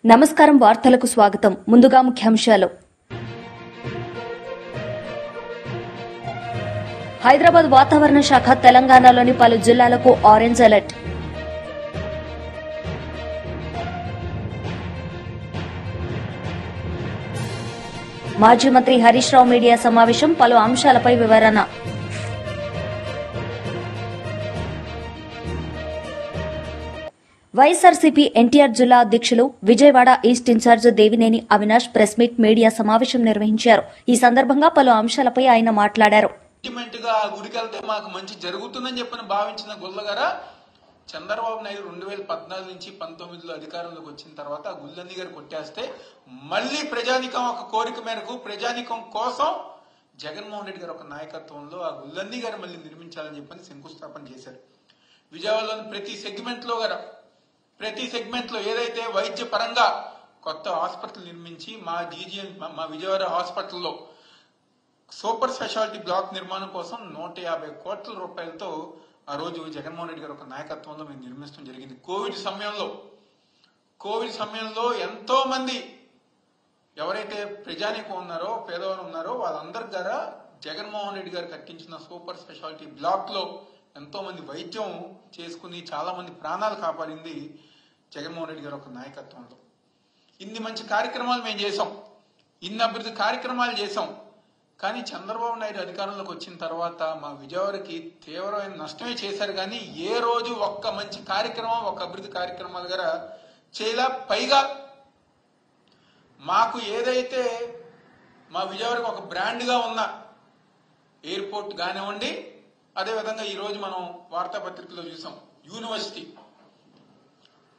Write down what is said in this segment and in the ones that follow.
నమస్కారం వార్తలకు స్వాగతం. ముందుగా ముఖ్యాంశాలు. హైదరాబాద్ వాతావరణ శాఖ తెలంగాణలోని పలు జిల్లాలకు ఆరెంజ్ అలర్ట్. మాజీ మంత్రి హరీష్ రావు మీడియా సమావేశం, పలు అంశాలపై వివరణ. వైఎస్ఆర్సీపీ ఎన్టీఆర్ జిల్లా అధ్యక్షులు Vijayawada east in-charge Devineni Avinash press meet media సమావేశం నిర్వహించారు. ఈ సందర్భంగా పలు అంశాలపై ఆయన మాట్లాడారు. గుడికి వెళ్తే మాకు మంచి జరుగుతుందని చెప్పని భావించిన గుల్లగార చంద్రబాబు నాయుడు 2014 నుంచి 19లో అధికారంలోకి వచ్చిన తర్వాత ఆ గుళ్ళన్నీ గారు కొట్టేస్తే మళ్లీ ప్రజానికం ఒక కోరిక మేరకు ప్రజానికం కోసం జగన్మోహన్ రెడ్డి గారు ఒక నాయకత్వంలో ఆ గుళ్ళన్నీ గారు మళ్ళీ నిర్మించాలని చెప్పని శంకుస్థాపన చేశారు. విజయవాడలోని ప్రతి సెగ్మెంట్ లో ఏదైతే వైద్య పరంగా కొత్త హాస్పిటల్ నిర్మించి మా విజయవాడ హాస్పిటల్లో సూపర్ స్పెషాలిటీ బ్లాక్ నిర్మాణం కోసం 150 కోట్ల రూపాయలతో ఆ రోజు జగన్మోహన్ రెడ్డి గారు ఒక నాయకత్వంలో మేము నిర్మించడం జరిగింది. కోవిడ్ సమయంలో ఎంతో మంది ఎవరైతే ప్రజానీకం ఉన్నారో పేదవారు ఉన్నారో వాళ్ళందరి ద్వారా జగన్మోహన్ రెడ్డి గారు కట్టించిన సూపర్ స్పెషాలిటీ బ్లాక్ లో ఎంతో మంది వైద్యం చేసుకుని చాలా మంది ప్రాణాలు కాపాడింది జగన్మోహన్ రెడ్డి గారు ఒక నాయకత్వంలో. ఇన్ని మంచి కార్యక్రమాలు మేము చేసాం, ఇన్ని అభివృద్ధి కార్యక్రమాలు చేసాం. కానీ చంద్రబాబు నాయుడు అధికారంలోకి వచ్చిన తర్వాత మా విజయవాడకి తీవ్రమైన నష్టమే చేశారు. కానీ ఏ రోజు ఒక్క మంచి కార్యక్రమం, ఒక్క అభివృద్ధి కార్యక్రమాలు గారా చేయలా. పైగా మాకు ఏదైతే మా విజయవాడకి ఒక బ్రాండ్ గా ఉన్న ఎయిర్పోర్ట్ కానివ్వండి, అదేవిధంగా ఈ రోజు మనం వార్తాపత్రికలో చూసాం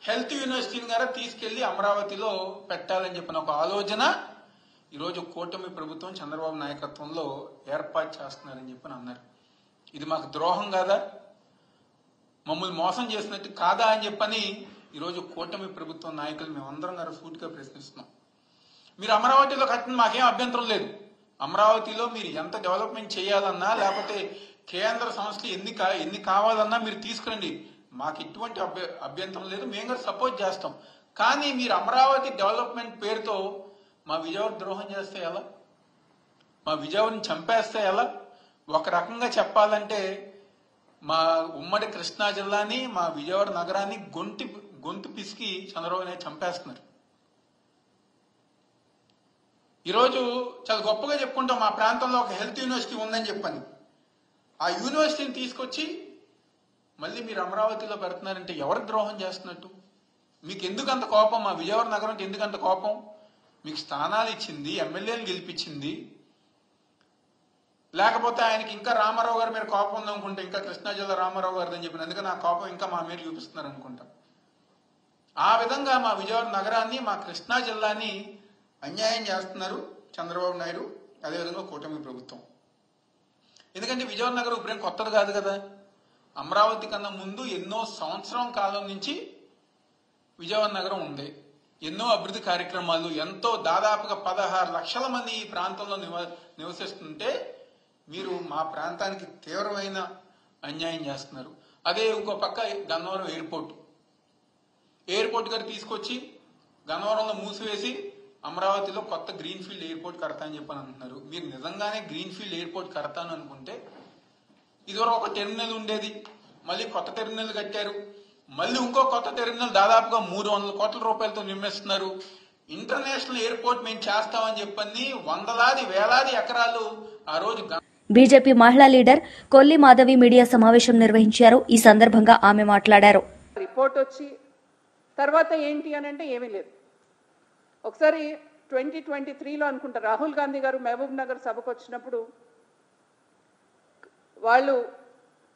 హెల్త్ యూనివర్సిటీని గారా తీసుకెళ్లి అమరావతిలో పెట్టాలని చెప్పిన ఒక ఆలోచన ఈరోజు కూటమి ప్రభుత్వం చంద్రబాబు నాయకత్వంలో ఏర్పాటు చేస్తున్నారని చెప్పని అన్నారు. ఇది మాకు ద్రోహం కాదా, మమ్మల్ని మోసం చేసినట్టు కాదా అని చెప్పని ఈరోజు కూటమి ప్రభుత్వం నాయకులు మేమందరం గారు సూటిగా ప్రశ్నిస్తున్నాం. మీరు అమరావతిలో కట్టిన మాకేం అభ్యంతరం లేదు. అమరావతిలో మీరు ఎంత డెవలప్మెంట్ చేయాలన్నా లేకపోతే కేంద్ర సంస్థలు ఎన్ని కావాలన్నా మీరు తీసుకురండి, మాకు ఎటువంటి అభ్యంతరం లేదు, మేము కూడా సపోర్ట్ చేస్తాం. కానీ మీరు అమరావతి డెవలప్మెంట్ పేరుతో మా విజయవాడ ద్రోహం చేస్తే ఎలా, మా విజయవాడని చంపేస్తే ఎలా? ఒక రకంగా చెప్పాలంటే మా ఉమ్మడి కృష్ణా జిల్లాని, మా విజయవాడ నగరాన్ని గొంతు పిసికి చంద్రబాబు నాయుడు చంపేస్తున్నారు. ఈరోజు చాలా గొప్పగా చెప్పుకుంటాం మా ప్రాంతంలో ఒక హెల్త్ యూనివర్సిటీ ఉందని చెప్పని. ఆ యూనివర్సిటీని తీసుకొచ్చి మళ్ళీ మీరు అమరావతిలో పెడుతున్నారంటే ఎవరికి ద్రోహం చేస్తున్నట్టు? మీకు ఎందుకంత కోపం? మా విజయవాడ నగరం ఎందుకంత కోపం? మీకు స్థానాలు ఇచ్చింది, ఎమ్మెల్యేలు గెలిపించింది, లేకపోతే ఆయనకి ఇంకా రామారావు గారి మీద కోపం ఉందనుకుంటే, ఇంకా కృష్ణా జిల్లా రామారావు గారిది అని చెప్పిన అందుకే నా కోపం ఇంకా మా మీద చూపిస్తున్నారు అనుకుంటా. ఆ విధంగా మా విజయవాడ నగరాన్ని, మా కృష్ణా జిల్లాని అన్యాయం చేస్తున్నారు చంద్రబాబు నాయుడు, అదేవిధంగా కూటమి ప్రభుత్వం. ఎందుకంటే విజయవాడ నగరం ఇప్పుడేం కొత్తది కాదు కదా. అమరావతి కన్నా ముందు ఎన్నో సంవత్సరం కాలం నుంచి విజయవాడ నగరం ఉంది. ఎన్నో అభివృద్ధి కార్యక్రమాలు, ఎంతో దాదాపుగా 16 లక్షల మంది ఈ ప్రాంతంలో నివసిస్తుంటే మీరు మా ప్రాంతానికి తీవ్రమైన అన్యాయం చేస్తున్నారు. అదే ఇంకో పక్క గన్నవరం ఎయిర్పోర్ట్ గారు తీసుకొచ్చి గన్నవరంలో మూసివేసి అమరావతిలో కొత్త గ్రీన్ ఫీల్డ్ ఎయిర్పోర్ట్ కడతానని చెప్పని అంటున్నారు. మీరు నిజంగానే గ్రీన్ ఫీల్డ్ ఎయిర్పోర్ట్ కడతాను అనుకుంటే ఇదివరకు ఒక టెర్మినల్ ఉండేది, మళ్ళీ కొత్త టెర్మినల్ కట్టారు, మళ్ళీ ఇంకో కొత్త టెర్మినల్ దాదాపుగా 300 కోట్ల రూపాయలతో నిర్మిస్తున్నారు. ఇంటర్నేషనల్ ఎయిర్పోర్ట్ మేము చేస్తామని చెప్పని వేలాది ఎకరాలు ఆ రోజు. బీజేపీ మహిళా లీడర్ కొల్లి మాధవి మీడియా సమావేశం నిర్వహించారు. ఈ సందర్భంగా ఆమె మాట్లాడారు. రిపోర్ట్ వచ్చి తర్వాత ఏంటి అని అంటే ఏమీ లేదు. ఒకసారి 2023లో అనుకుంటా రాహుల్ గాంధీ గారు మహబూబ్ నగర్ సభకు వచ్చినప్పుడు వాళ్ళు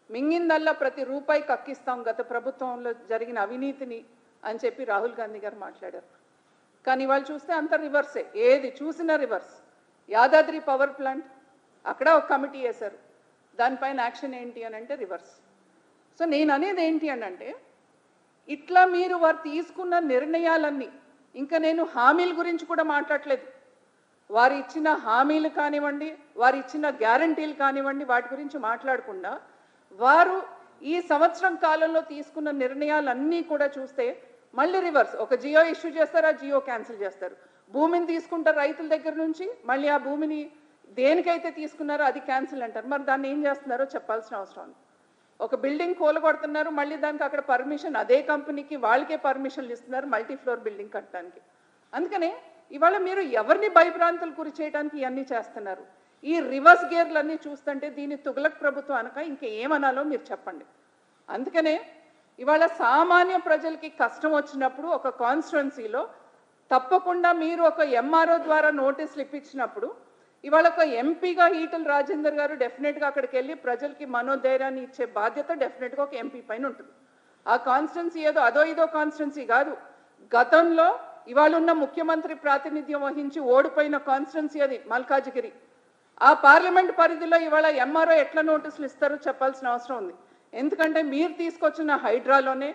మింగిందల్లా ప్రతి రూపాయి కక్కిస్తాం గత ప్రభుత్వంలో జరిగిన అవినీతిని అని చెప్పి రాహుల్ గాంధీ గారు మాట్లాడారు. కానీ వాళ్ళు చూస్తే అంత రివర్సే, ఏది చూసినా రివర్స్. యాదాద్రి పవర్ ప్లాంట్ అక్కడ ఒక కమిటీ వేశారు, దానిపైన యాక్షన్ ఏంటి అని అంటే రివర్స్. సో నేను అనేది ఏంటి అని అంటే ఇట్లా మీరు వారు తీసుకున్న నిర్ణయాలన్నీ, ఇంకా నేను హామీల గురించి కూడా మాట్లాడలేదు, వారు ఇచ్చిన హామీలు కానివ్వండి, వారు ఇచ్చిన గ్యారంటీలు కానివ్వండి, వాటి గురించి మాట్లాడకుండా వారు ఈ సంవత్సరం కాలంలో తీసుకున్న నిర్ణయాలన్నీ కూడా చూస్తే మళ్ళీ రివర్స్, ఒక జియో ఇష్యూ చేస్తారు, ఆ జియో క్యాన్సిల్ చేస్తారు. భూమిని తీసుకుంటారు రైతుల దగ్గర నుంచి, మళ్ళీ ఆ భూమిని దేనికైతే తీసుకున్నారో అది క్యాన్సిల్ అంటారు. మరి దాన్ని ఏం చేస్తున్నారో చెప్పాల్సిన అవసరం ఉంది. ఒక బిల్డింగ్ కూలగొడుతున్నారు, మళ్ళీ దానికి అక్కడ పర్మిషన్ అదే కంపెనీకి వాళ్ళకే పర్మిషన్లు ఇస్తున్నారు మల్టీ ఫ్లోర్ బిల్డింగ్ కట్టడానికి. అందుకనే ఇవాళ మీరు ఎవరిని భయభ్రాంతులు గురి చేయడానికి ఇవన్నీ చేస్తున్నారు? ఈ రివర్స్ గేర్లన్నీ చూస్తుంటే దీన్ని తుగ్లక్ ప్రభుత్వం అనక ఇంకా ఏమనాలో మీరు చెప్పండి. అందుకనే ఇవాళ సామాన్య ప్రజలకి కష్టం వచ్చినప్పుడు ఒక కాన్స్టిట్యున్సీలో తప్పకుండా మీరు ఒక ఎంఆర్ఓ ద్వారా నోటీసులు ఇప్పించినప్పుడు ఇవాళ ఒక ఎంపీగా ఈటల రాజేందర్ గారు డెఫినెట్గా అక్కడికి వెళ్ళి ప్రజలకి మనోధైర్యాన్ని ఇచ్చే బాధ్యత డెఫినెట్గా ఒక ఎంపీ పైన ఉంటుంది. ఆ కాన్స్టిట్యున్సీ ఏదో అదో ఇదో కాన్స్టిట్యున్సీ కాదు. గతంలో ఇవాళ ఉన్న ముఖ్యమంత్రి ప్రాతినిధ్యం వహించి ఓడిపోయిన కాన్స్టిట్యున్సీ అది మల్కాజిగిరి. ఆ పార్లమెంట్ పరిధిలో ఇవాళ ఎంఆర్ఓ ఎట్లా నోటీసులు ఇస్తారో చెప్పాల్సిన అవసరం ఉంది. ఎందుకంటే మీరు తీసుకొచ్చిన హైడ్రాలోనే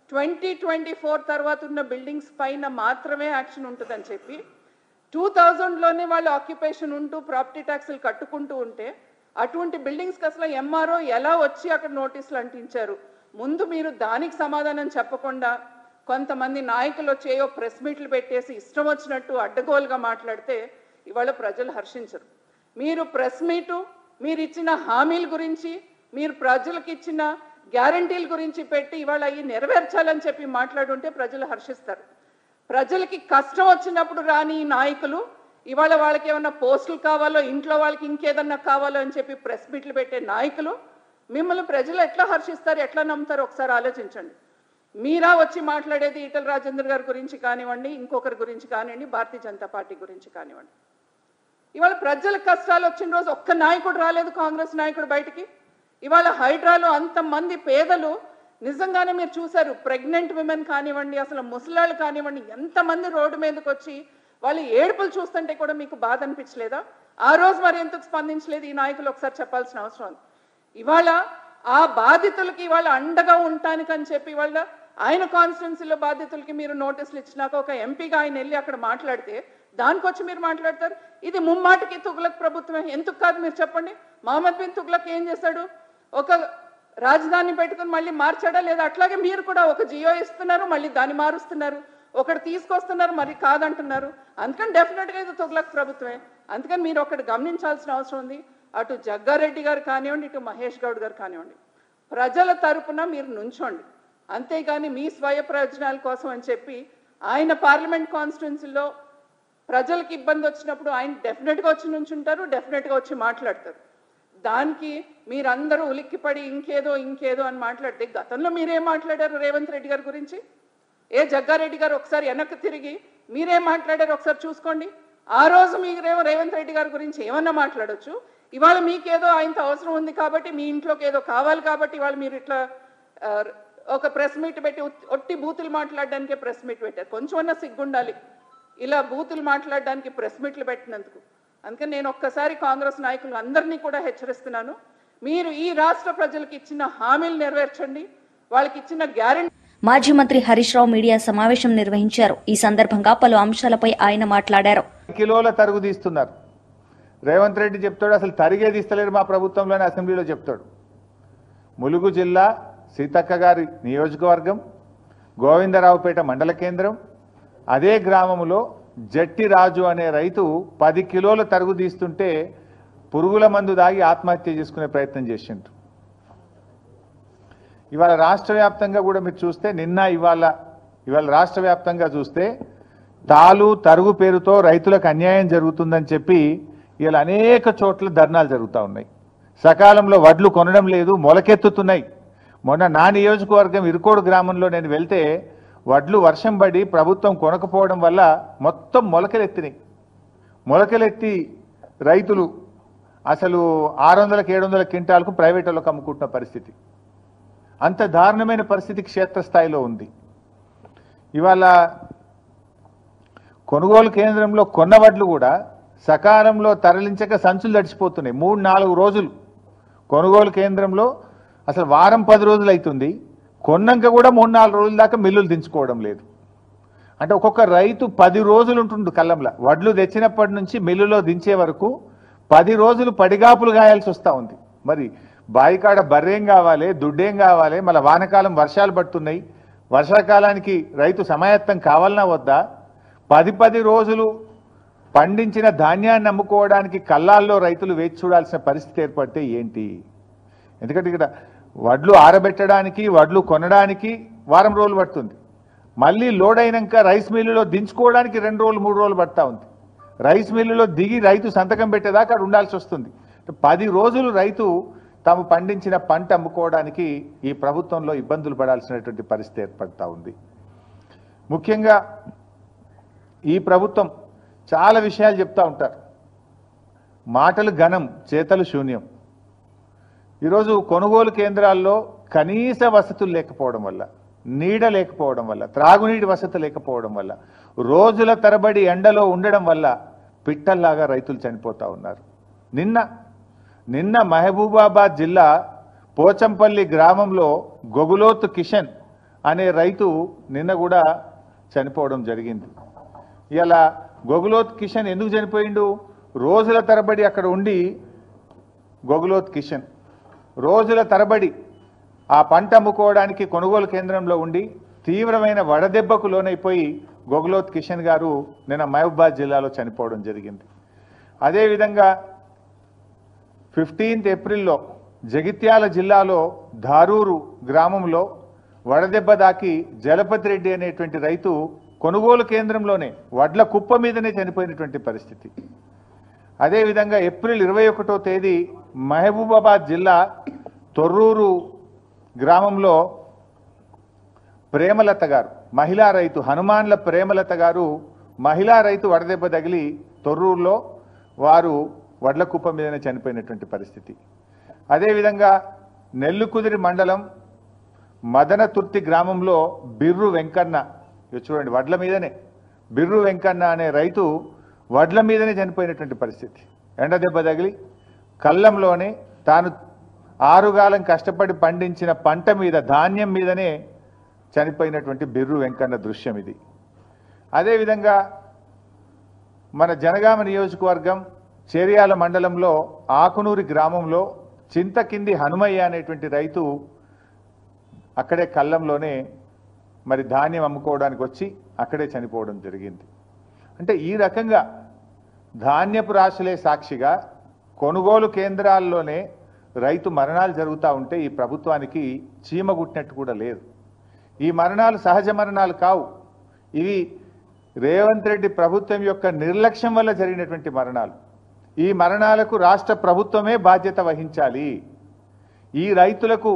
2024 తర్వాత ఉన్న బిల్డింగ్స్ పైన మాత్రమే యాక్షన్ ఉంటుందని చెప్పి 2000లోనే వాళ్ళు ఆక్యుపేషన్ ఉంటూ ప్రాపర్టీ ట్యాక్స్లు కట్టుకుంటూ ఉంటే అటువంటి బిల్డింగ్స్కి అసలు ఎంఆర్ఓ ఎలా వచ్చి అక్కడ నోటీసులు అంటించారు? ముందు మీరు దానికి సమాధానం చెప్పకుండా కొంతమంది నాయకులు వచ్చేయో ప్రెస్ మీట్లు పెట్టేసి ఇష్టం వచ్చినట్టు అడ్డగోలుగా మాట్లాడితే ఇవాళ ప్రజలు హర్షించరు. మీరు ప్రెస్ మీటు, మీరు ఇచ్చిన హామీల గురించి, మీరు ప్రజలకు ఇచ్చిన గ్యారంటీల గురించి పెట్టి ఇవాళ అవి నెరవేర్చాలని చెప్పి మాట్లాడుంటే ప్రజలు హర్షిస్తారు. ప్రజలకి కష్టం వచ్చినప్పుడు రాని నాయకులు ఇవాళ వాళ్ళకి ఏమన్నా పోస్టులు కావాలో, ఇంట్లో వాళ్ళకి ఇంకేదన్నా కావాలో అని చెప్పి ప్రెస్ మీట్లు పెట్టే నాయకులు మిమ్మల్ని ప్రజలు ఎట్లా హర్షిస్తారు, ఎట్లా నమ్ముతారో ఒకసారి ఆలోచించండి. మీరా వచ్చి మాట్లాడేది ఈటల రాజేందర్ గారి గురించి కానివ్వండి, ఇంకొకరి గురించి కానివ్వండి, భారతీయ జనతా పార్టీ గురించి కానివ్వండి. ఇవాళ ప్రజల కష్టాలు వచ్చిన రోజు ఒక్క నాయకుడు రాలేదు, కాంగ్రెస్ నాయకుడు బయటికి. ఇవాళ హైడ్రాలో అంతమంది పేదలు నిజంగానే మీరు చూశారు, ప్రెగ్నెంట్ విమెన్ కానివ్వండి, అసలు ముసలాళ్ళు కానివ్వండి, ఎంతమంది రోడ్డు మీదకి వచ్చి వాళ్ళు ఏడుపులు చూస్తుంటే కూడా మీకు బాధ అనిపించలేదా? ఆ రోజు మరి ఎందుకు స్పందించలేదు ఈ నాయకులు? ఒకసారి చెప్పాల్సిన అవసరం ఉంది. ఇవాళ ఆ బాధితులకి ఇవాళ అండగా ఉండటానికని చెప్పి వాళ్ళ ఆయన కాన్స్టిట్యున్సీలో బాధితులకి మీరు నోటీసులు ఇచ్చినాక ఒక ఎంపీగా ఆయన వెళ్ళి అక్కడ మాట్లాడితే దానికొచ్చి మీరు మాట్లాడతారు ఇది ముమ్మాటికి తుగ్లక్ ప్రభుత్వమే. ఎందుకు కాదు మీరు చెప్పండి? మహమ్మద్ బిన్ తుగ్లక్ ఏం చేశాడు? ఒక రాజధాని పెట్టుకుని మళ్ళీ మార్చాడా లేదా? అట్లాగే మీరు కూడా ఒక జియో ఇస్తున్నారు, మళ్ళీ దాన్ని మారుస్తున్నారు, ఒకటి తీసుకొస్తున్నారు, మరి కాదంటున్నారు. అందుకని డెఫినెట్గా ఇది తుగ్లక్ ప్రభుత్వమే. అందుకని మీరు ఒకటి గమనించాల్సిన అవసరం ఉంది. అటు జగ్గారెడ్డి గారు కానివ్వండి, ఇటు మహేష్ గౌడ్ గారు కానివ్వండి, ప్రజల తరపున మీరు నుంచోండి. అంతేగాని మీ స్వయ ప్రయోజనాల కోసం అని చెప్పి ఆయన పార్లమెంట్ కాన్స్టిట్యున్సీలో ప్రజలకు ఇబ్బంది వచ్చినప్పుడు ఆయన డెఫినెట్గా వచ్చి నుంచుంటారు, డెఫినెట్గా వచ్చి మాట్లాడతారు. దానికి మీరందరూ ఉలిక్కిపడి ఇంకేదో అని మాట్లాడితే గతంలో మీరేం మాట్లాడారు రేవంత్ రెడ్డి గారి గురించి? జగ్గారెడ్డి గారు ఒకసారి వెనక్కి తిరిగి మీరేం మాట్లాడారు ఒకసారి చూసుకోండి. ఆ రోజు మీరేమో రేవంత్ రెడ్డి గారి గురించి ఏమన్నా మాట్లాడొచ్చు, ఇవాళ మీకేదో ఆయనతో అవసరం ఉంది కాబట్టి, మీ ఇంట్లోకి ఏదో కావాలి కాబట్టి ఇవాళ మీరు ఇట్లా ఒక ప్రెస్ మీట్ పెట్టి ఒట్టి బూతులు మాట్లాడడానికే ప్రెస్ మీట్ పెట్టారు. కొంచెమన్నా సిగ్గుండాలి ఇలా బూతులు మాట్లాడడానికి ప్రెస్ మీట్లు పెట్టినందుకు. అందుకని నేను ఒక్కసారి కాంగ్రెస్ నాయకులు అందరినీ కూడా హెచ్చరిస్తున్నాను, మీరు ఈ రాష్ట్ర ప్రజలకు ఇచ్చిన హామీలు నెరవేర్చండి, వాళ్ళకి ఇచ్చిన గ్యారెంటీ. మాజీ మంత్రి హరీష్ రావు మీడియా సమావేశం నిర్వహించారు. ఈ సందర్భంగా పలు అంశాలపై ఆయన మాట్లాడారు. కిలోల తరుగు తీస్తున్నారు. రేవంత్ రెడ్డి చెప్తాడు అసలు తరిగేది ఇస్తలేరు మా ప్రభుత్వంలోనే, అసెంబ్లీలో చెప్తాడు. ములుగు జిల్లా సీతక్క గారి నియోజకవర్గం గోవిందరావుపేట మండల కేంద్రం, అదే గ్రామంలో జట్టి రాజు అనే రైతు 10 కిలోల తరుగు తీస్తుంటే పురుగుల మందు దాగి ఆత్మహత్య చేసుకునే ప్రయత్నం చేసిండ్రు. ఇవాళ రాష్ట్ర వ్యాప్తంగా కూడా మీరు చూస్తే ఇవాళ రాష్ట్ర వ్యాప్తంగా చూస్తే తాలు తరుగు పేరుతో రైతులకు అన్యాయం జరుగుతుందని చెప్పి ఇవాళ అనేక చోట్ల ధర్నాలు జరుగుతూ ఉన్నాయి. సకాలంలో వడ్లు కొనడం లేదు, మొలకెత్తుతున్నాయి. మొన్న నా నియోజకవర్గం ఇరుకోడు గ్రామంలో నేను వెళ్తే వడ్లు వర్షం పడి ప్రభుత్వం కొనకపోవడం వల్ల మొత్తం మొలకలెత్తినాయి. మొలకలెత్తి రైతులు అసలు 600-700 క్వింటాలకు ప్రైవేట్ వాళ్ళకు అమ్ముకుంటున్న పరిస్థితి. అంత దారుణమైన పరిస్థితి క్షేత్రస్థాయిలో ఉంది. ఇవాళ కొనుగోలు కేంద్రంలో కొన్న వడ్లు కూడా సకాలంలో తరలించక సంచులు తడిచిపోతున్నాయి. 3-4 రోజులు కొనుగోలు కేంద్రంలో అసలు వారం 10 రోజులు అవుతుంది, కొన్నాక కూడా 3-4 రోజుల దాకా మిల్లులు దించుకోవడం లేదు. అంటే ఒక్కొక్క రైతు 10 రోజులు ఉంటుండు కళ్ళంలో. వడ్లు తెచ్చినప్పటి నుంచి మిల్లులో దించే వరకు 10 రోజులు పడిగాపులు గాయాల్సి వస్తూ ఉంది. మరి బాయికాడ బర్రేం కావాలి, దుడ్డేం కావాలి, మళ్ళీ వానకాలం వర్షాలు పడుతున్నాయి, వర్షాకాలానికి రైతు సమాయత్తం కావాలన్నా వద్దా? 10 రోజులు పండించిన ధాన్యాన్ని అమ్ముకోవడానికి కల్లాల్లో రైతులు వేచి చూడాల్సిన పరిస్థితి ఏర్పడితే ఏంటి? ఎందుకంటే ఇక్కడ వడ్లు ఆరబెట్టడానికి, వడ్లు కొనడానికి వారం రోజులు పడుతుంది. మళ్ళీ లోడ్ అయినాక రైస్ మిల్లులో దించుకోవడానికి 2 రోజులు 3 రోజులు పడతా ఉంది. రైస్ మిల్లులో దిగి రైతు సంతకం పెట్టేదాకా అక్కడ ఉండాల్సి వస్తుంది. 10 రోజులు రైతు తాము పండించిన పంట అమ్ముకోవడానికి ఈ ప్రభుత్వంలో ఇబ్బందులు పడాల్సినటువంటి పరిస్థితి ఏర్పడతా ఉంది. ముఖ్యంగా ఈ ప్రభుత్వం చాలా విషయాలు చెప్తా ఉంటారు. మాటలు ఘనం, చేతలు శూన్యం. ఈరోజు కొనుగోలు కేంద్రాల్లో కనీస వసతులు లేకపోవడం వల్ల, నీడ లేకపోవడం వల్ల, త్రాగునీటి వసతి లేకపోవడం వల్ల, రోజుల తరబడి ఎండలో ఉండడం వల్ల పిట్టల్లాగా రైతులు చనిపోతా ఉన్నారు. నిన్న మహబూబాబాద్ జిల్లా పోచంపల్లి గ్రామంలో గొగులోతు కిషన్ అనే రైతు నిన్న కూడా చనిపోవడం జరిగింది. ఇలా గొగులోత్ కిషన్ ఎందుకు చనిపోయిండు? రోజుల తరబడి అక్కడ ఉండి గొగులోత్ కిషన్ రోజుల తరబడి ఆ పంట అమ్ముకోవడానికి కొనుగోలు కేంద్రంలో ఉండి తీవ్రమైన వడదెబ్బకు లోనైపోయి గొగులోత్ కిషన్ గారు నిన్న మహబూబాబాద్ జిల్లాలో చనిపోవడం జరిగింది. అదేవిధంగా 15th ఏప్రిల్లో జగిత్యాల జిల్లాలో ధారూరు గ్రామంలో వడదెబ్బ దాకి జలపతి రెడ్డి అనేటువంటి రైతు కొనుగోలు కేంద్రంలోనే వడ్ల కుప్ప మీదనే చనిపోయినటువంటి పరిస్థితి. అదేవిధంగా ఏప్రిల్ 21వ తేదీ మహబూబాబాద్ జిల్లా తొర్రూరు గ్రామంలో ప్రేమలత గారు, మహిళా రైతు, హనుమాన్ల ప్రేమలత గారు మహిళా రైతు వడదెబ్బ తగిలి తొర్రూరులో వారు వడ్ల కుప్ప మీదనే చనిపోయినటువంటి పరిస్థితి. అదేవిధంగా నెల్లుకుదిరి మండలం మదనతుర్తి గ్రామంలో బిర్రు వెంకన్న, చూడండి వడ్ల మీదనే బిర్రు వెంకన్న అనే రైతు వడ్ల మీదనే చనిపోయినటువంటి పరిస్థితి. ఎండ దెబ్బ తగిలి కళ్ళంలోనే తాను ఆరుగాలం కష్టపడి పండించిన పంట మీద, ధాన్యం మీదనే చనిపోయినటువంటి బిర్రు వెంకన్న దృశ్యం ఇది. అదేవిధంగా మన జనగామ నియోజకవర్గం చేర్యాల మండలంలో ఆకునూరి గ్రామంలో చింతకింది హనుమయ్య అనేటువంటి రైతు అక్కడే కళ్ళంలోనే మరి ధాన్యం అమ్ముకోవడానికి వచ్చి అక్కడే చనిపోవడం జరిగింది. అంటే ఈ రకంగా ధాన్యపు రాశులే సాక్షిగా కొనుగోలు కేంద్రాల్లోనే రైతు మరణాలు జరుగుతూ ఉంటే ఈ ప్రభుత్వానికి చీమ గుట్టినట్టు కూడా లేదు. ఈ మరణాలు సహజ మరణాలు కావు. ఇవి రేవంత్ రెడ్డి ప్రభుత్వం యొక్క నిర్లక్ష్యం వల్ల జరిగినటువంటి మరణాలు. ఈ మరణాలకు రాష్ట్ర ప్రభుత్వమే బాధ్యత వహించాలి. ఈ రైతులకు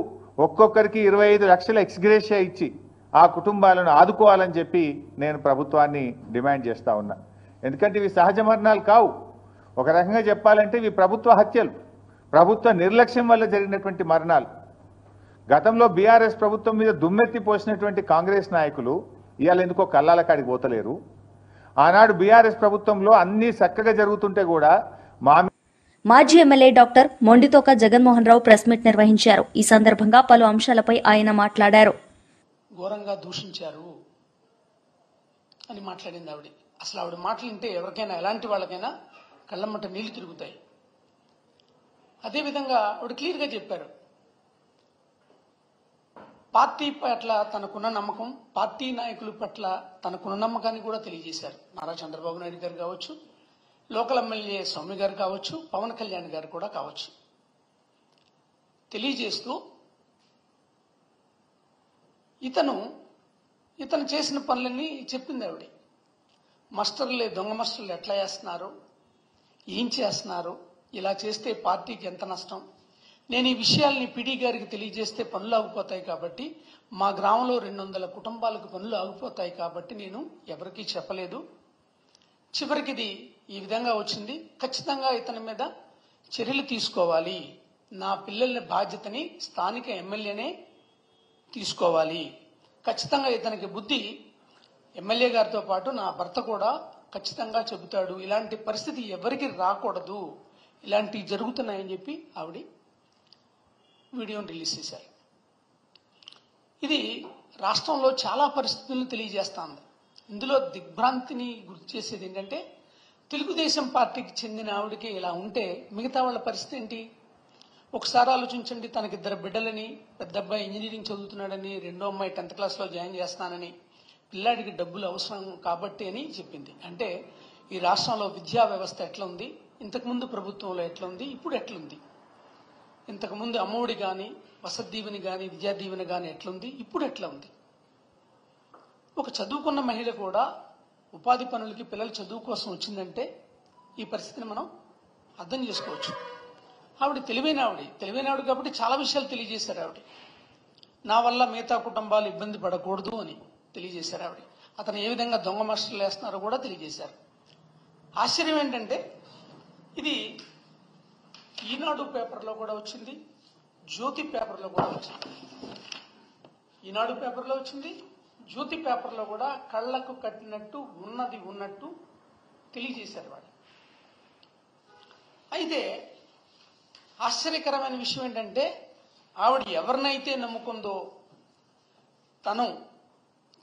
ఒక్కొక్కరికి 25 లక్షల ఎక్స్గ్రేషియా ఇచ్చి ఆ కుటుంబాలను ఆదుకోవాలని చెప్పి నేను ప్రభుత్వాన్ని డిమాండ్ చేస్తా ఉన్నా. ఎందుకంటే ఇవి సహజ మరణాలు కావు. ఒక రకంగా చెప్పాలంటే ఇవి ప్రభుత్వ హత్యలు, ప్రభుత్వ నిర్లక్ష్యం వల్ల జరిగినటువంటి మరణాలు. గతంలో బీఆర్ఎస్ ప్రభుత్వం మీద దుమ్మెత్తి పోసినటువంటి కాంగ్రెస్ నాయకులు ఇవాళ ఎందుకో కల్లాల కాడికి పోతలేరు. ఆనాడు బీఆర్ఎస్ ప్రభుత్వంలో అన్నీ చక్కగా జరుగుతుంటే కూడా మాజీ MLA doctor Mondithoka Jaganmohan Rao press meet నిర్వహించారు. ఈ సందర్భంగా పలు అంశాలపై ఆయన మాట్లాడారు. ఘోరంగా దూషించారు అని మాట్లాడింది ఆవిడ. అసలు ఆవిడ మాటలు వింటే ఎవరికైనా, ఎలాంటి వాళ్ళకైనా కళ్ళమ్మట నీళ్లు తిరుగుతాయి. అదేవిధంగా ఆవిడ క్లియర్గా చెప్పారు, పార్టీ పట్ల తనకున్న నమ్మకం, పార్టీ నాయకుల పట్ల తనకున్న నమ్మకాన్ని కూడా తెలియజేశారు. నారా చంద్రబాబు నాయుడు గారు కావచ్చు, లోకల్ ఎమ్మెల్యే సౌమ్య గారు కావచ్చు, పవన్ కళ్యాణ్ గారు కూడా కావచ్చు. తెలియజేస్తూ ఇతను చేసిన పనులన్నీ చెప్పింది ఆవిడ. మస్టర్లే, దొంగ మస్టర్లు ఎట్లా చేస్తున్నారు, ఏం చేస్తున్నారు, ఇలా చేస్తే పార్టీకి ఎంత నష్టం, నేను ఈ విషయాల్ని పిడి గారికి తెలియజేస్తే పనులు ఆగిపోతాయి కాబట్టి, మా గ్రామంలో 200 కుటుంబాలకు పనులు ఆగిపోతాయి కాబట్టి నేను ఎవరికీ చెప్పలేదు. చివరికి ఇది ఈ విధంగా వచ్చింది. ఖచ్చితంగా ఇతని మీద చర్యలు తీసుకోవాలి. నా పిల్లల బాధ్యతని స్థానిక ఎమ్మెల్యేనే తీసుకోవాలి. ఖచ్చితంగా ఇతనికి బుద్ధి ఎమ్మెల్యే గారితో పాటు నా భర్త కూడా ఖచ్చితంగా చెబుతాడు. ఇలాంటి పరిస్థితి ఎవరికి రాకూడదు, ఇలాంటివి జరుగుతున్నాయని చెప్పి ఆవిడ వీడియోని రిలీజ్ చేశారు. ఇది రాష్ట్రంలో చాలా పరిస్థితులను తెలియజేస్తుంది. ఇందులో దిగ్భ్రాంతిని గుర్తు చేసేది ఏంటంటే, తెలుగుదేశం పార్టీకి చెందిన ఆవిడకి ఇలా ఉంటే మిగతా వాళ్ళ పరిస్థితి ఏంటి? ఒకసారి ఆలోచించండి, తనకి 2 బిడ్డలని, పెద్ద అబ్బాయి ఇంజనీరింగ్ చదువుతున్నాడని, రెండో అమ్మాయి 10th క్లాస్లో జాయిన్ చేస్తానని, పిల్లాడికి డబ్బులు అవసరం కాబట్టి అని చెప్పింది. అంటే ఈ రాష్ట్రంలో విద్యా వ్యవస్థ ఎట్లా ఉంది, ఇంతకుముందు ప్రభుత్వంలో ఎట్లా ఉంది, ఇప్పుడు ఎట్లుంది, ఇంతకుముందు అమ్మఒడి కానీ, వసతి దీవెని కానీ, విద్యా దీవెని కానీ ఎట్లుంది, ఇప్పుడు ఎట్లా ఉంది. ఒక చదువుకున్న మహిళ కూడా ఉపాధి పనులకి పిల్లల చదువు కోసం వచ్చిందంటే ఈ పరిస్థితిని మనం అర్థం చేసుకోవచ్చు. ఆవిడ తెలివైన ఆవిడ కాబట్టి చాలా విషయాలు తెలియజేశారు ఆవిడ. నా వల్ల మిగతా కుటుంబాలు ఇబ్బంది పడకూడదు అని తెలియజేశారు ఆవిడ. అతను ఏ విధంగా దొంగ మాస్టర్లు వేస్తున్నారో కూడా తెలియజేశారు. ఆశ్చర్యం ఏంటంటే ఇది ఈనాడు పేపర్లో కూడా వచ్చింది, జ్యోతి పేపర్లో కూడా వచ్చింది. ఈనాడు పేపర్లో వచ్చింది, జ్యోతి పేపర్లో కూడా కళ్లకు కట్టినట్టు ఉన్నది ఉన్నట్టు తెలియజేశారు వాళ్ళు. అయితే ఆశ్చర్యకరమైన విషయం ఏంటంటే ఆవిడ ఎవరినైతే నమ్ముకుందో, తను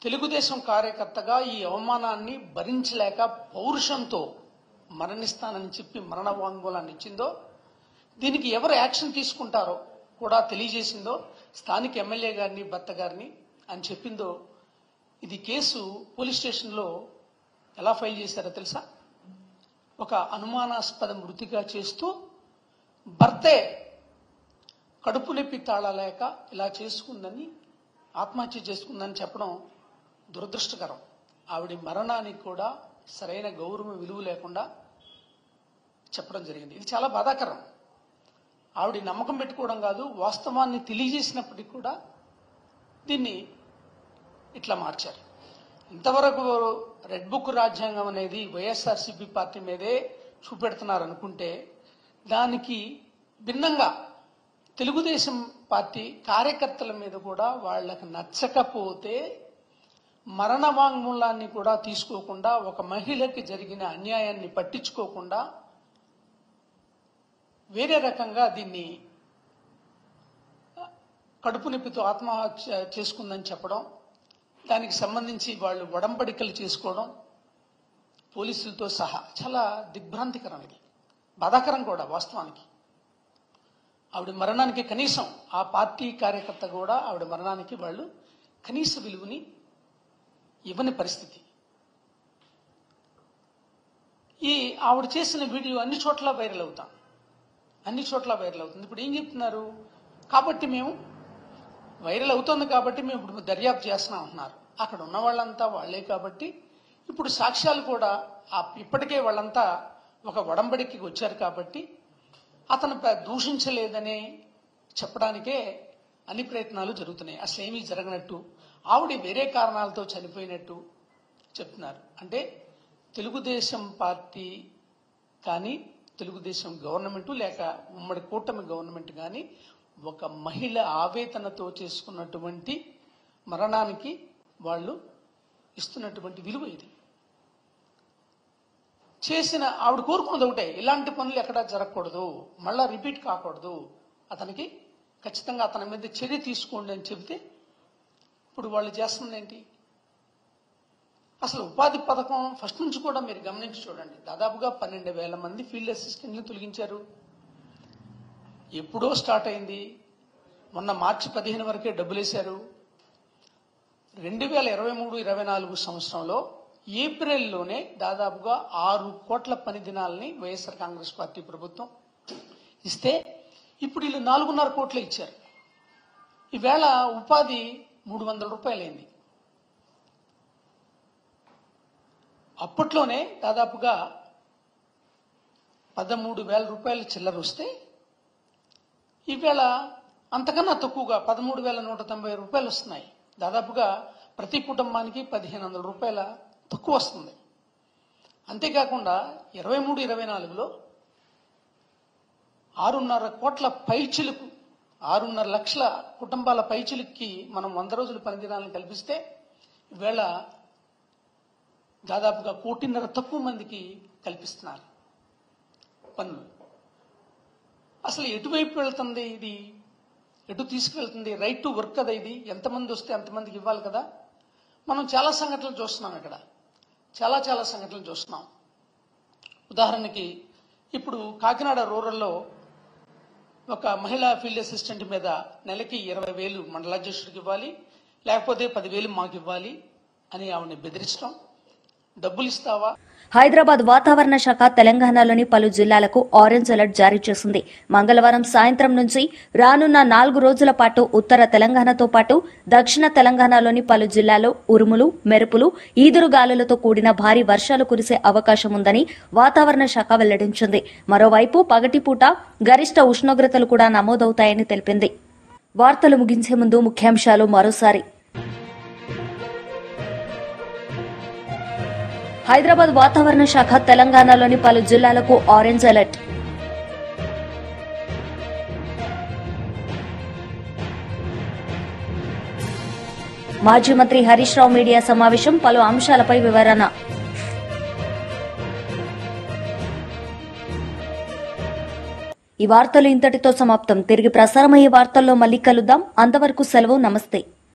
తెలుగుదేశం కార్యకర్తగా ఈ అవమానాన్ని భరించలేక పౌరుషంతో మరణిస్తానని చెప్పి మరణ వాంగ్మూలాన్ని ఇచ్చిందో, దీనికి ఎవరు యాక్షన్ తీసుకుంటారో కూడా తెలియజేసిందో, స్థానిక ఎమ్మెల్యే గారిని, భర్త గారిని అని చెప్పిందో, ఇది కేసు పోలీస్ స్టేషన్లో ఎలా ఫైల్ చేశారో తెలుసా? ఒక అనుమానాస్పద మృతిగా చేస్తూ భర్తే కడుపు నొప్పి తాళలేక ఇలా చేసుకుందని, ఆత్మహత్య చేసుకుందని చెప్పడం దురదృష్టకరం. ఆవిడ మరణానికి కూడా సరైన గౌరవం, విలువ లేకుండా చెప్పడం జరిగింది. ఇది చాలా బాధాకరం. ఆవిడ నమ్మకం పెట్టుకోవడం కాదు, వాస్తవాన్ని తెలియజేసినప్పటికీ కూడా దీన్ని ఇట్లా మార్చారు. ఇంతవరకు రెడ్ బుక్ రాజ్యాంగం అనేది వైఎస్ఆర్సీపీ పార్టీ మీదే చూపెడుతున్నారు అనుకుంటే, దానికి భిన్నంగా తెలుగుదేశం పార్టీ కార్యకర్తల మీద కూడా వాళ్లకు నచ్చకపోతే మరణ వాంగ్మూలాన్ని కూడా తీసుకోకుండా, ఒక మహిళకి జరిగిన అన్యాయాన్ని పట్టించుకోకుండా వేరే రకంగా దీన్ని కడుపు నొప్పితో ఆత్మహత్య చేసుకుందని చెప్పడం, దానికి సంబంధించి వాళ్ళు ఒడంబడికలు చేసుకోవడం పోలీసులతో సహా చాలా దిగ్భ్రాంతికరం. ఇది బాధాకరం కూడా వాస్తవానికి. ఆవిడ మరణానికి కనీసం ఆ పార్టీ కార్యకర్త కూడా ఆవిడ మరణానికి వాళ్ళు కనీస విలువని ఇవ్వని పరిస్థితి. ఈ ఆవిడ చేసిన వీడియో అన్ని చోట్ల వైరల్ అవుతుంది. ఇప్పుడు ఏం చెప్తున్నారు? కాబట్టి మేము వైరల్ అవుతుంది కాబట్టి మేము ఇప్పుడు దర్యాప్తు చేస్తున్నాం అంటున్నారు. అక్కడ ఉన్న వాళ్ళంతా వాళ్లే కాబట్టి ఇప్పుడు సాక్ష్యాలు కూడా ఇప్పటికే వాళ్ళంతా ఒక ఒడంబడికి వచ్చారు కాబట్టి అతను దూషించలేదని చెప్పడానికే అన్ని ప్రయత్నాలు జరుగుతున్నాయి. అసలు ఏమీ జరగనట్టు, ఆవిడ వేరే కారణాలతో చనిపోయినట్టు చెప్తున్నారు. అంటే తెలుగుదేశం పార్టీ కానీ, తెలుగుదేశం గవర్నమెంట్ లేక ఉమ్మడి కూటమి గవర్నమెంట్ కానీ ఒక మహిళ ఆవేదనతో చేసుకున్నటువంటి మరణానికి వాళ్ళు ఇస్తున్నటువంటి విలువ ఇది. చేసిన ఆవిడ కోరుకున్నది ఒకటే, ఇలాంటి పనులు ఎక్కడా జరగకూడదు, మళ్ళా రిపీట్ కాకూడదు, అతనికి ఖచ్చితంగా అతని మీద చర్య తీసుకోండి అని చెబితే ఇప్పుడు వాళ్ళు చేస్తుంది ఏంటి? అసలు ఉపాధి పథకం ఫస్ట్ నుంచి కూడా మీరు గమనించి చూడండి, దాదాపుగా 12,000 మంది ఫీల్డ్ అసిస్టెంట్లు తొలగించారు. ఎప్పుడో స్టార్ట్ అయింది, మొన్న మార్చి 15 వరకే డబ్బులేశారు. 2023-24 సంవత్సరంలో ఏప్రిల్లోనే దాదాపుగా 6 కోట్ల పని దినాలని వైఎస్ఆర్ కాంగ్రెస్ పార్టీ ప్రభుత్వం ఇస్తే ఇప్పుడు వీళ్ళు 4.5 కోట్లే ఇచ్చారు. ఈవేళ ఉపాధి 300 రూపాయలైంది. అప్పట్లోనే దాదాపుగా 13,000 రూపాయలు చిల్లర వస్తే ఈవేళ అంతకన్నా తక్కువగా 13,190 రూపాయలు వస్తున్నాయి. దాదాపుగా ప్రతి కుటుంబానికి 1,500 రూపాయల తక్కువ వస్తుంది. అంతేకాకుండా 23-24లో 6.5 కోట్ల పైచిలుకు, 6.5 లక్షల కుటుంబాల పైచిలుక్కి మనం 100 రోజుల పని దినాలను కల్పిస్తే ఈవేళ దాదాపుగా 1.5 కోటి తక్కువ మందికి కల్పిస్తున్నారు పనులు. అసలు ఎటువైపు వెళ్తుంది ఇది? ఎటు తీసుకువెళ్తుంది? రైట్ టు వర్క్ కదా ఇది. ఎంతమంది వస్తే అంతమందికి ఇవ్వాలి కదా. మనం చాలా సంఘటనలు చూస్తున్నాం, ఇక్కడ చాలా సంఘటనలు చూస్తున్నాం. ఉదాహరణకి ఇప్పుడు కాకినాడ రూరల్లో ఒక మహిళా ఫీల్డ్ అసిస్టెంట్ మీద నెలకి 20,000 మండలాధ్యక్షుడికి ఇవ్వాలి, లేకపోతే 10,000 మాకు ఇవ్వాలి అని ఆవిడని బెదిరించడం. డబ్బులు ఇస్తావా? హైదరాబాద్ వాతావరణ శాఖ తెలంగాణలోని పలు జిల్లాలకు ఆరెంజ్ అలర్ట్ జారీ చేసింది. మంగళవారం సాయంత్రం నుంచి రానున్న 4 రోజుల పాటు ఉత్తర తెలంగాణతో పాటు దక్షిణ తెలంగాణలోని పలు జిల్లాల్లో ఉరుములు, మెరుపులు, ఈదురుగాలులతో కూడిన భారీ వర్షాలు కురిసే అవకాశం ఉందని వాతావరణ శాఖ వెల్లడించింది. మరోవైపు పగటిపూట గరిష్ట ఉష్ణోగ్రతలు కూడా నమోదవుతాయని తెలిపింది. వార్తలు ముగించే ముందు ముఖ్యాంశాలు మరోసారి. హైదరాబాద్ వాతావరణ శాఖ తెలంగాణలోని పలు జిల్లాలకు ఆరెంజ్ అలర్ట్. మాజీ మంత్రి హరీష్ రావు మీడియా సమావేశం, పలు అంశాలపై వివరణ. ఈ వార్తలు ఇంతటితో సమాప్తం. తిరిగి ప్రసారమయ్యే వార్తల్లో మళ్లీ కలుద్దాం. అంతవరకు సెలవు. నమస్తే.